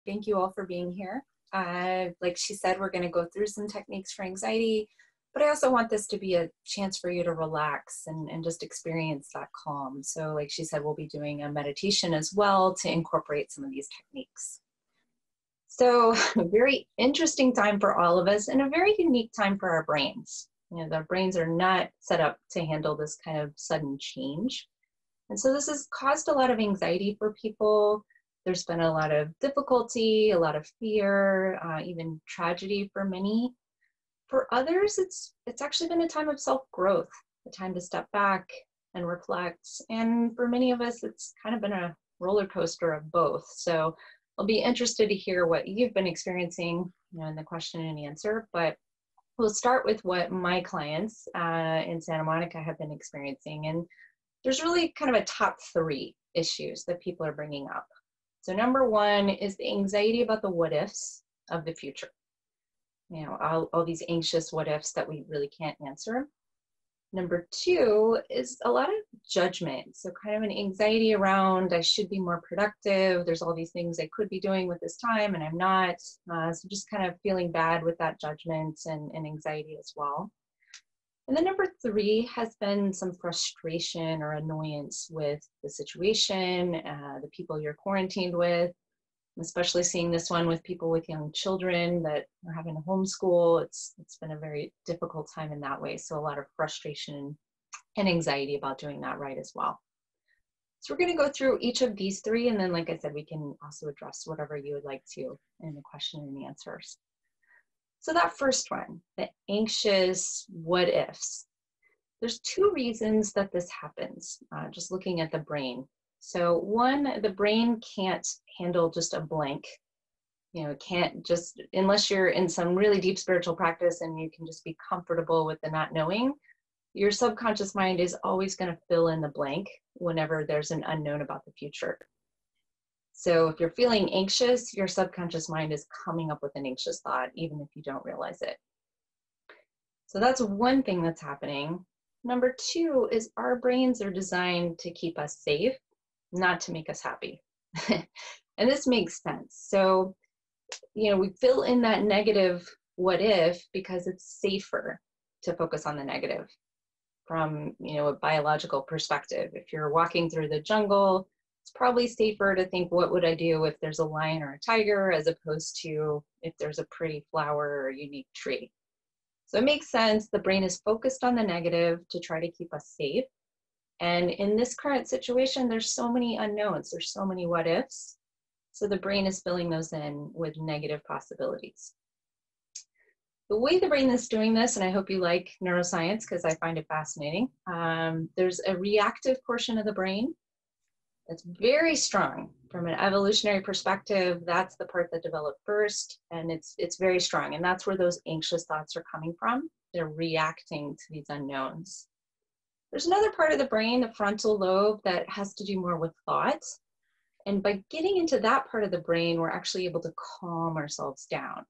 Thank you all for being here. Like she said, we're going to go through some techniques for anxiety, but I also want this to be a chance for you to relax and just experience that calm. So like she said, we'll be doing a meditation as well to incorporate some of these techniques. So a very interesting time for all of us and a very unique time for our brains. You know, our brains are not set up to handle this kind of sudden change. And so this has caused a lot of anxiety for people. There's been a lot of difficulty, a lot of fear, even tragedy for many. For others, it's actually been a time of self-growth, a time to step back and reflect. And for many of us, it's kind of been a roller coaster of both. So I'll be interested to hear what you've been experiencing, in the question and answer. But we'll start with what my clients in Santa Monica have been experiencing. And there's really kind of a top 3 issues that people are bringing up. So number 1 is the anxiety about the what ifs of the future. You know, all these anxious what ifs that we really can't answer. Number 2 is a lot of judgment. So kind of an anxiety around, I should be more productive. There's all these things I could be doing with this time and I'm not. So just kind of feeling bad with that judgment and anxiety as well. And then number 3 has been some frustration or annoyance with the situation, the people you're quarantined with. I'm especially seeing this one with people with young children that are having to homeschool. It's been a very difficult time in that way. So a lot of frustration and anxiety about doing that right as well. So we're going to go through each of these 3, and then, like I said, we can also address whatever you would like to in the question and answers. So that first one, the anxious what ifs. There's 2 reasons that this happens, just looking at the brain. So 1, the brain can't handle just a blank. You know, it can't just, unless you're in some really deep spiritual practice and you can just be comfortable with the not knowing, your subconscious mind is always going to fill in the blank whenever there's an unknown about the future. So if you're feeling anxious, your subconscious mind is coming up with an anxious thought, even if you don't realize it. So that's one thing that's happening. Number 2 is our brains are designed to keep us safe, not to make us happy. And this makes sense. So, we fill in that negative what if because it's safer to focus on the negative from, a biological perspective. If you're walking through the jungle, it's probably safer to think, what would I do if there's a lion or a tiger, as opposed to if there's a pretty flower or a unique tree. So it makes sense. The brain is focused on the negative to try to keep us safe. And in this current situation, there's so many unknowns. There's so many what ifs. So the brain is filling those in with negative possibilities. The way the brain is doing this, and I hope you like neuroscience because I find it fascinating, there's a reactive portion of the brain that's very strong from an evolutionary perspective. That's the part that developed first, and it's very strong. And that's where those anxious thoughts are coming from. They're reacting to these unknowns. There's another part of the brain, the frontal lobe, that has to do more with thought. And by getting into that part of the brain, we're actually able to calm ourselves down.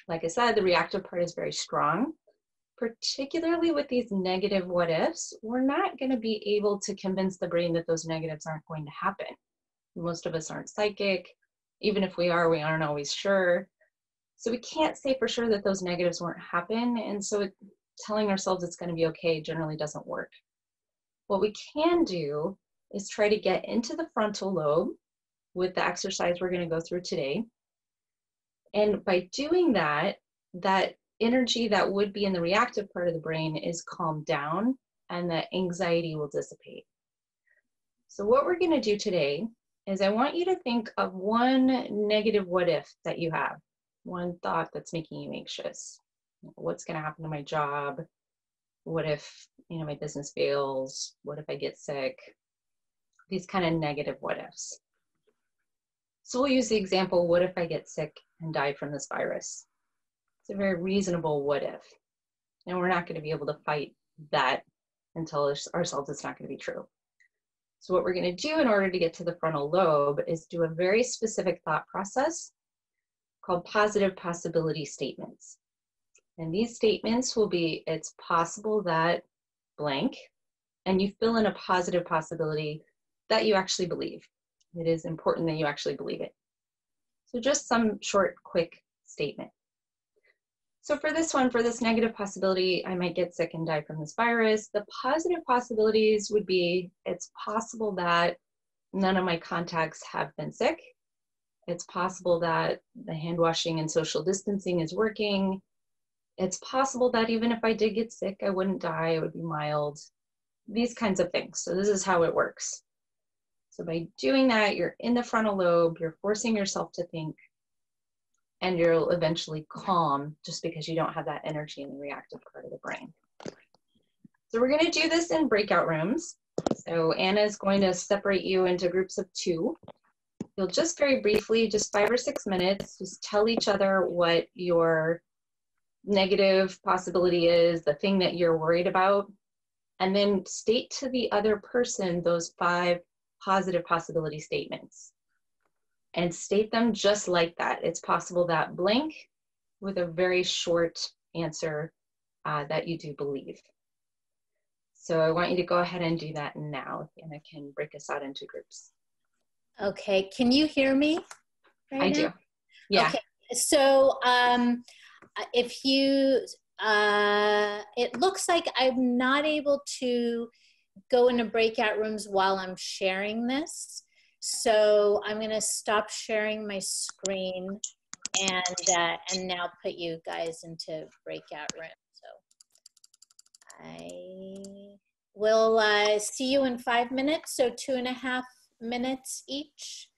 Like I said, the reactive part is very strong. Particularly with these negative what ifs, we're not going to be able to convince the brain that those negatives aren't going to happen. Most of us aren't psychic. Even if we are, we aren't always sure. So we can't say for sure that those negatives won't happen. And so telling ourselves it's going to be okay generally doesn't work. What we can do is try to get into the frontal lobe with the exercise we're going to go through today. And by doing that, that energy that would be in the reactive part of the brain is calmed down and the anxiety will dissipate. So what we're going to do today is I want you to think of one negative what if that you have, one thought that's making you anxious. What's going to happen to my job? What if, my business fails? What if I get sick? These kind of negative what ifs. So we'll use the example, what if I get sick and die from this virus? It's a very reasonable what if. And we're not going to be able to fight that and tell ourselves it's not going to be true. So what we're going to do in order to get to the frontal lobe is do a very specific thought process called positive possibility statements. And these statements will be, it's possible that blank, and you fill in a positive possibility that you actually believe. It is important that you actually believe it. So just some short, quick statement. So for this one, for this negative possibility, I might get sick and die from this virus. The positive possibilities would be, it's possible that none of my contacts have been sick. It's possible that the hand washing and social distancing is working. It's possible that even if I did get sick, I wouldn't die, it would be mild. These kinds of things. So this is how it works. So by doing that, you're in the frontal lobe, you're forcing yourself to think, and you'll eventually calm just because you don't have that energy in the reactive part of the brain. So we're going to do this in breakout rooms. So Anna is going to separate you into groups of 2. You'll just very briefly, just 5 or 6 minutes, just tell each other what your negative possibility is, the thing that you're worried about, and then state to the other person those 5 positive possibility statements. And state them just like that. It's possible that blank with a very short answer that you do believe. So I want you to go ahead and do that now, and I can break us out into groups. Okay, can you hear me right I now? do, yeah. Okay, so if you, it looks like I'm not able to go into breakout rooms while I'm sharing this. So I'm going to stop sharing my screen and now put you guys into breakout rooms. So I will see you in 5 minutes. So 2.5 minutes each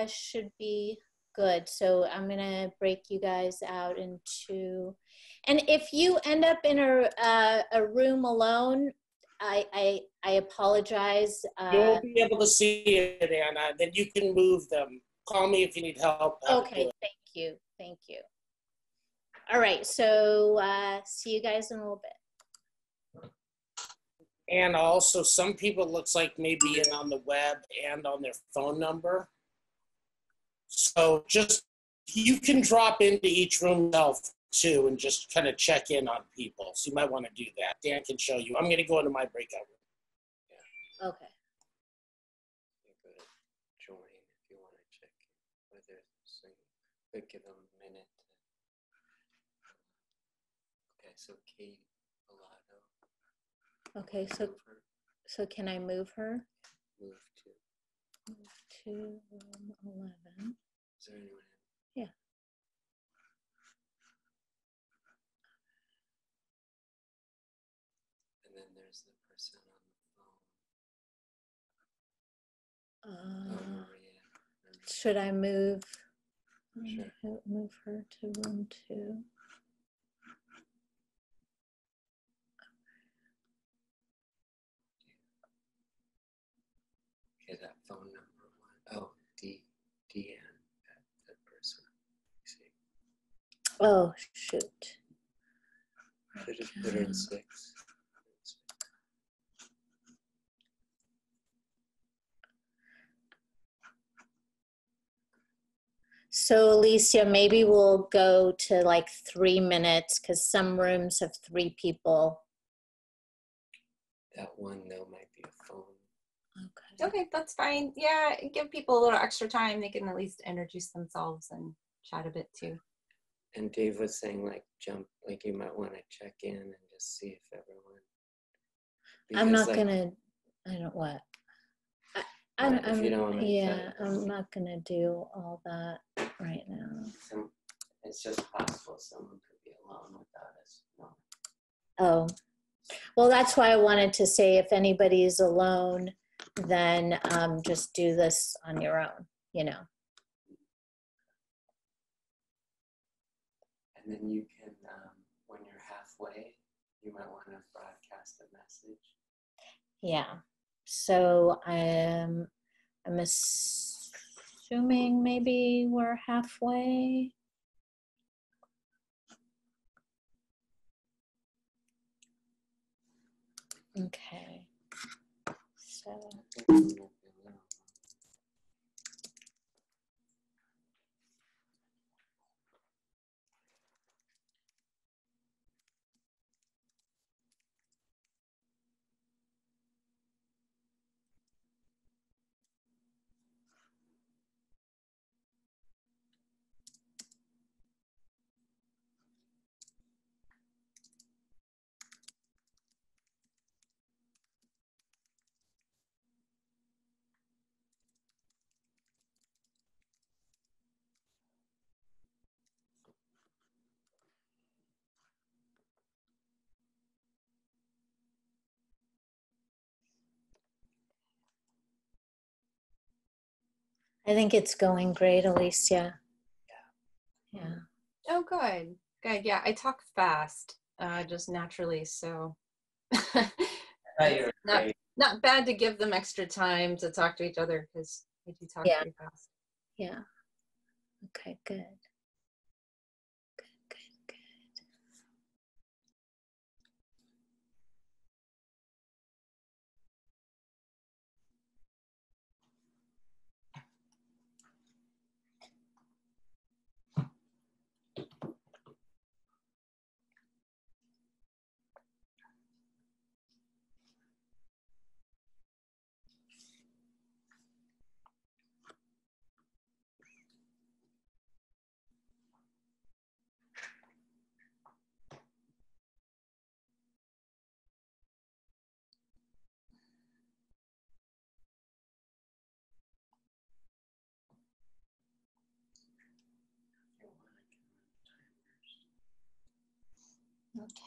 should be good. So I'm going to break you guys out into, and if you end up in a room alone, I apologize. You'll be able to see it, Anna. Then you can move them. Call me if you need help. Okay, thank you. Thank you. All right, so see you guys in a little bit. And also, some people looks like maybe in on the web and on their phone number. So just, you can drop into each room yourself too and just kind of check in on people. So you might want to do that. Dan can show you. I'm going to go into my breakout room. Okay. You go to join if you want to check whether so you give them a minute. Okay, so Kate Bellado. Okay, so can I move her? Move to room 11. Is there anyone in? Yeah. And then there's the person on the phone. Maria. Should I move? Sure. Move her to room 2. Okay, that phone number 1. Oh, DN, that person. See. Oh, shoot. Should just put her in 6. So Alicia, maybe we'll go to like 3 minutes because some rooms have 3 people. That one though might be a phone. Okay. Okay, that's fine. Yeah, give people a little extra time. They can at least introduce themselves and chat a bit too. And Dave was saying like jump, like you might want to check in and just see if everyone. I'm not like, gonna, I don't what. if you don't want to yeah, I'm not gonna do all that right now. It's just possible someone could be alone without us. No. Oh, well, that's why I wanted to say if anybody is alone, then just do this on your own, you know. And then you can, when you're halfway, you might want to broadcast a message. Yeah. So I'm assuming maybe we're halfway. Okay. So. I think it's going great, Alicia. Yeah. Oh, good. Good. Yeah, I talk fast, just naturally. So not bad to give them extra time to talk to each other because they do talk pretty fast. Yeah. Okay, good. Good.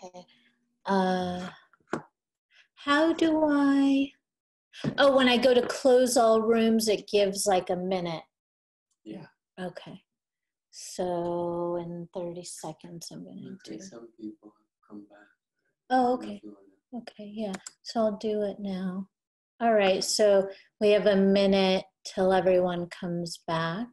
Okay. How do I, oh, when I go to close all rooms, it gives like a minute. Yeah. Okay. So in 30 seconds, I'm going to do. Some people come back. Oh, okay. Okay, yeah. So I'll do it now. All right. So we have a minute till everyone comes back.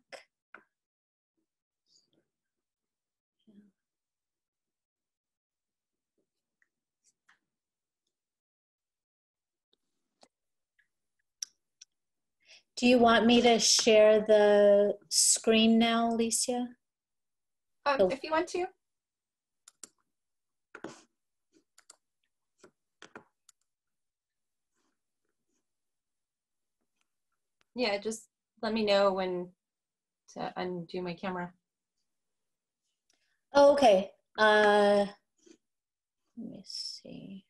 Do you want me to share the screen now, Alicia? If you want to. Yeah, just let me know when to undo my camera. Oh, okay. Let me see.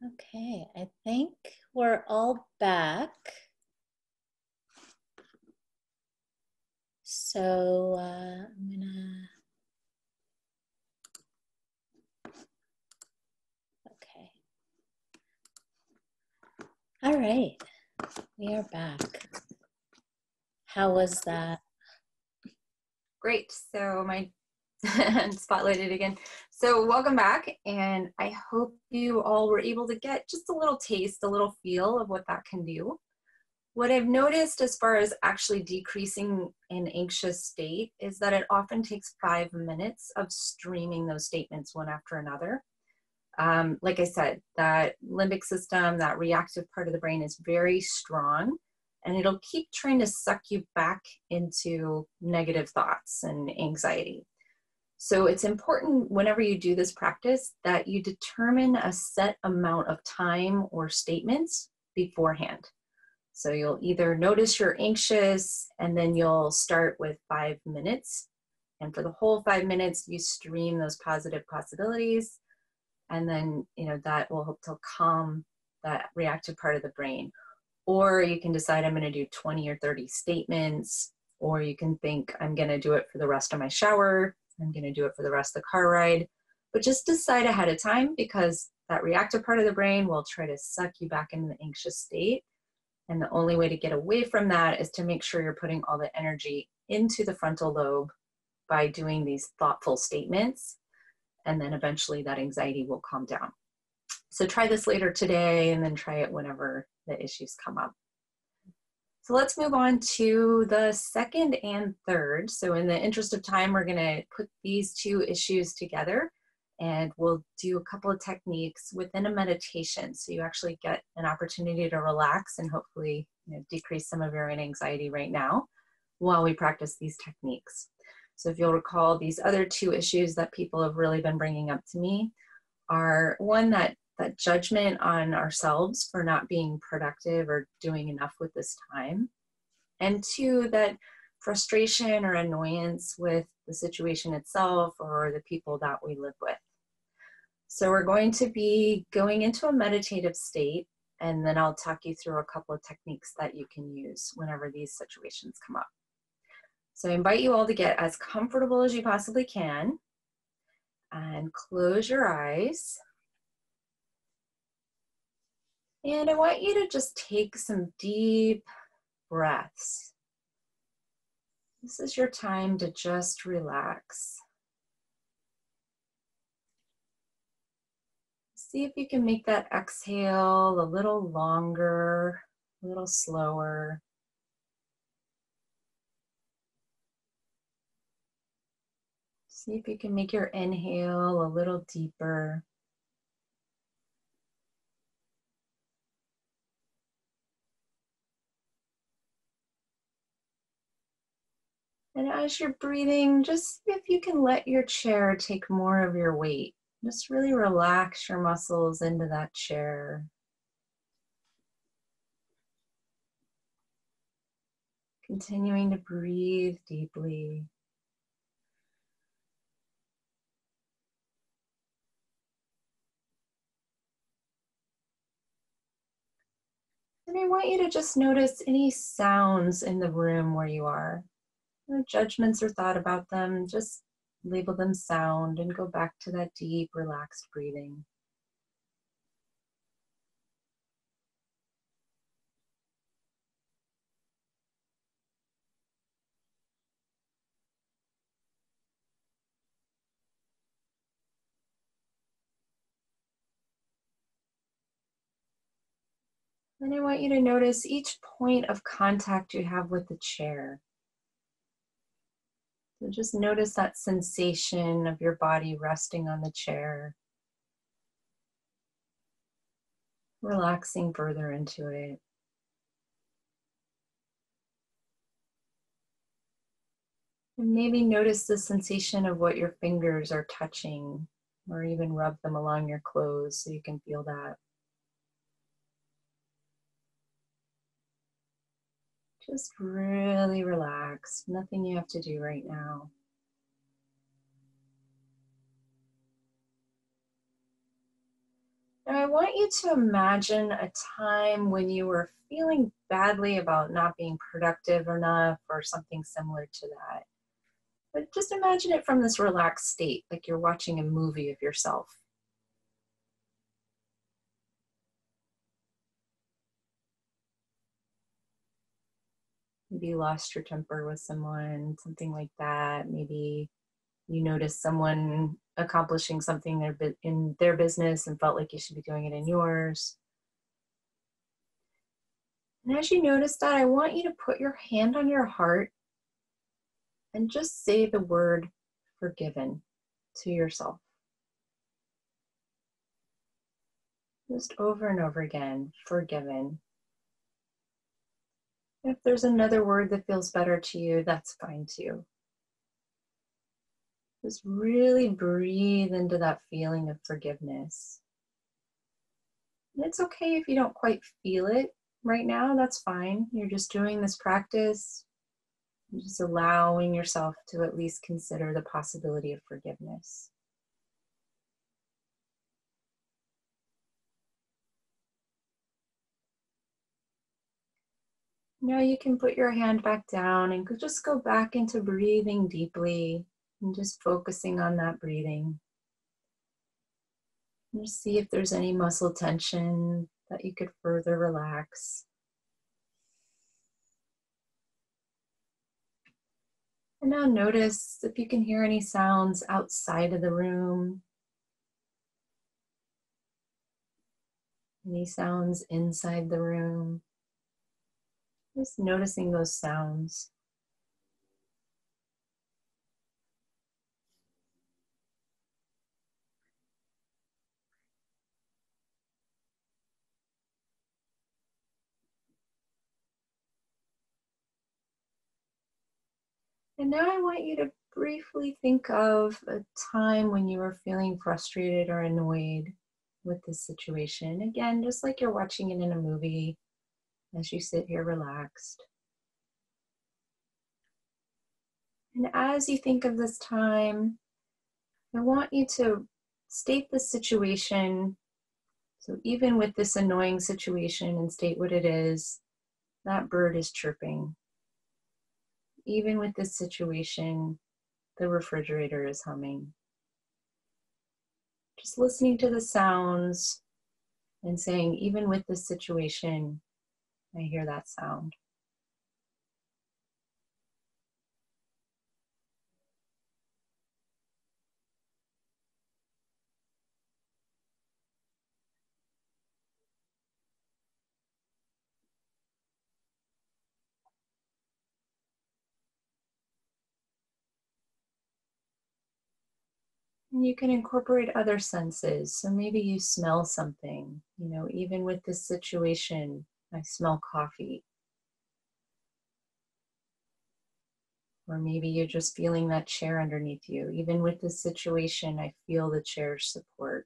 Okay, I think we're all back. So I'm gonna, okay. All right, we are back. How was that? Great. So my spotlighted again. So welcome back, and I hope you all were able to get just a little taste, a little feel of what that can do. What I've noticed as far as actually decreasing an anxious state is that it often takes 5 minutes of streaming those statements one after another. Like I said, that limbic system, that reactive part of the brain is very strong, and it'll keep trying to suck you back into negative thoughts and anxiety. So it's important whenever you do this practice that you determine a set amount of time or statements beforehand. So you'll either notice you're anxious and then you'll start with 5 minutes. And for the whole 5 minutes, you stream those positive possibilities. And then, that will help to calm that reactive part of the brain. Or you can decide I'm going to do 20 or 30 statements, or you can think I'm going to do it for the rest of my shower. I'm going to do it for the rest of the car ride. But just decide ahead of time, because that reactive part of the brain will try to suck you back into the anxious state. And the only way to get away from that is to make sure you're putting all the energy into the frontal lobe by doing these thoughtful statements. And then eventually that anxiety will calm down. So try this later today, and then try it whenever the issues come up. So let's move on to the second and third. So in the interest of time, we're going to put these two issues together, and we'll do a couple of techniques within a meditation. So you actually get an opportunity to relax and hopefully decrease some of your anxiety right now while we practice these techniques. So if you'll recall, these other two issues that people have really been bringing up to me are, one, that judgment on ourselves for not being productive or doing enough with this time. And two, that frustration or annoyance with the situation itself or the people that we live with. So we're going to be going into a meditative state, and then I'll talk you through a couple of techniques that you can use whenever these situations come up. So I invite you all to get as comfortable as you possibly can and close your eyes. And I want you to just take some deep breaths. This is your time to just relax. See if you can make that exhale a little longer, a little slower. See if you can make your inhale a little deeper. And as you're breathing, just see if you can let your chair take more of your weight. Just really relax your muscles into that chair. Continuing to breathe deeply. And I want you to just notice any sounds in the room where you are. No judgments or thought about them, just label them sound and go back to that deep, relaxed breathing. And I want you to notice each point of contact you have with the chair. So just notice that sensation of your body resting on the chair, relaxing further into it. And maybe notice the sensation of what your fingers are touching, or even rub them along your clothes so you can feel that. Just really relax, nothing you have to do right now. Now I want you to imagine a time when you were feeling badly about not being productive enough or something similar to that. But just imagine it from this relaxed state, like you're watching a movie of yourself. Maybe you lost your temper with someone, something like that. Maybe you noticed someone accomplishing something in their business and felt like you should be doing it in yours. And as you notice that, I want you to put your hand on your heart and just say the word forgiven to yourself. Just over and over again, forgiven. If there's another word that feels better to you, that's fine too. Just really breathe into that feeling of forgiveness. And it's okay if you don't quite feel it right now, that's fine. You're just doing this practice, just allowing yourself to at least consider the possibility of forgiveness. Now you can put your hand back down and just go back into breathing deeply and just focusing on that breathing. And just see if there's any muscle tension that you could further relax. And now notice if you can hear any sounds outside of the room, any sounds inside the room. Just noticing those sounds. And now I want you to briefly think of a time when you were feeling frustrated or annoyed with this situation. Again, just like you're watching it in a movie as you sit here relaxed. And as you think of this time, I want you to state the situation. So even with this annoying situation, and state what it is. That bird is chirping. Even with this situation, the refrigerator is humming. Just listening to the sounds and saying, even with this situation, I hear that sound. And you can incorporate other senses. So maybe you smell something, even with this situation, I smell coffee. Or maybe you're just feeling that chair underneath you. Even with this situation, I feel the chair's support.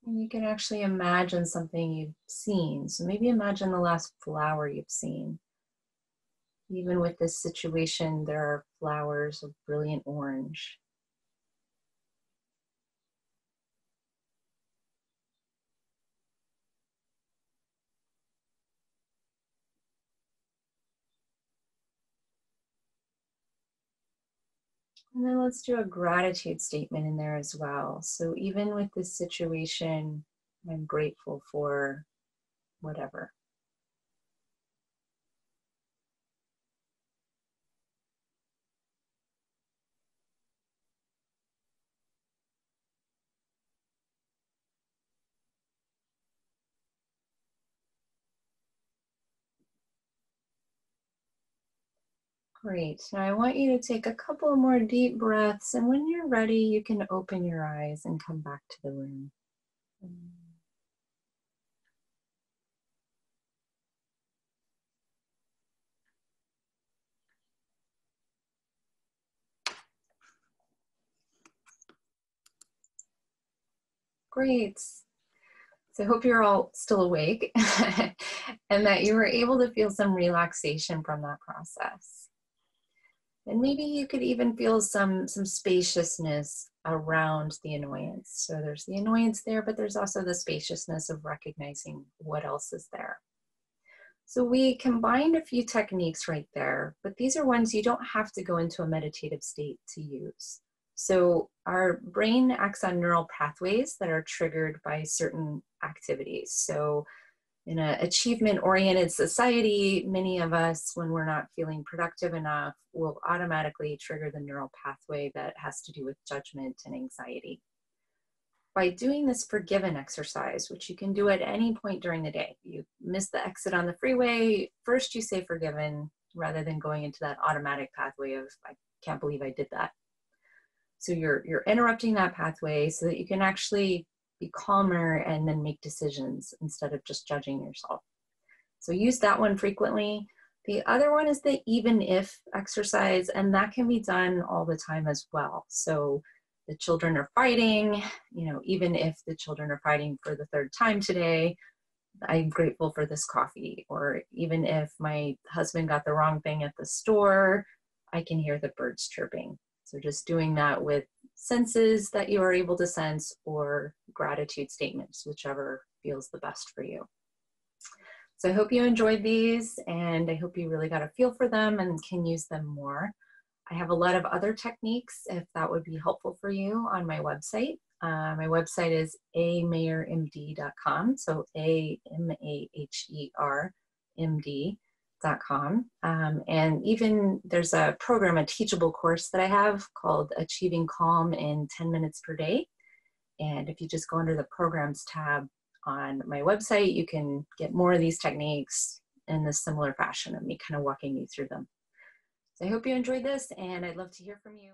And you can actually imagine something you've seen. So maybe imagine the last flower you've seen. Even with this situation, there are flowers of brilliant orange. And then let's do a gratitude statement in there as well. So even with this situation, I'm grateful for whatever. Great. Now I want you to take a couple more deep breaths, and when you're ready, you can open your eyes and come back to the room. Great. So I hope you're all still awake and that you were able to feel some relaxation from that process. And maybe you could even feel some spaciousness around the annoyance. So there's the annoyance there, but there's also the spaciousness of recognizing what else is there. So we combined a few techniques right there, but these are ones you don't have to go into a meditative state to use. So our brain acts on neural pathways that are triggered by certain activities. So in an achievement-oriented society, many of us, when we're not feeling productive enough, will automatically trigger the neural pathway that has to do with judgment and anxiety. By doing this forgiven exercise, which you can do at any point during the day, you miss the exit on the freeway, first you say forgiven rather than going into that automatic pathway of, I can't believe I did that. So you're interrupting that pathway so that you can actually be calmer and then make decisions instead of just judging yourself. So use that one frequently. The other one is the even if exercise, and that can be done all the time as well. So the children are fighting, even if the children are fighting for the third time today, I'm grateful for this coffee. Or even if my husband got the wrong thing at the store, I can hear the birds chirping. So just doing that with senses that you are able to sense or gratitude statements, whichever feels the best for you. So I hope you enjoyed these, and I hope you really got a feel for them and can use them more. I have a lot of other techniques, if that would be helpful for you, on my website. My website is amahermd.com, so AMAHERMD.com. And even there's a program, a teachable course that I have called Achieving Calm in 10 Minutes Per Day. And if you just go under the Programs tab on my website, you can get more of these techniques in a similar fashion of me kind of walking you through them. So I hope you enjoyed this, and I'd love to hear from you.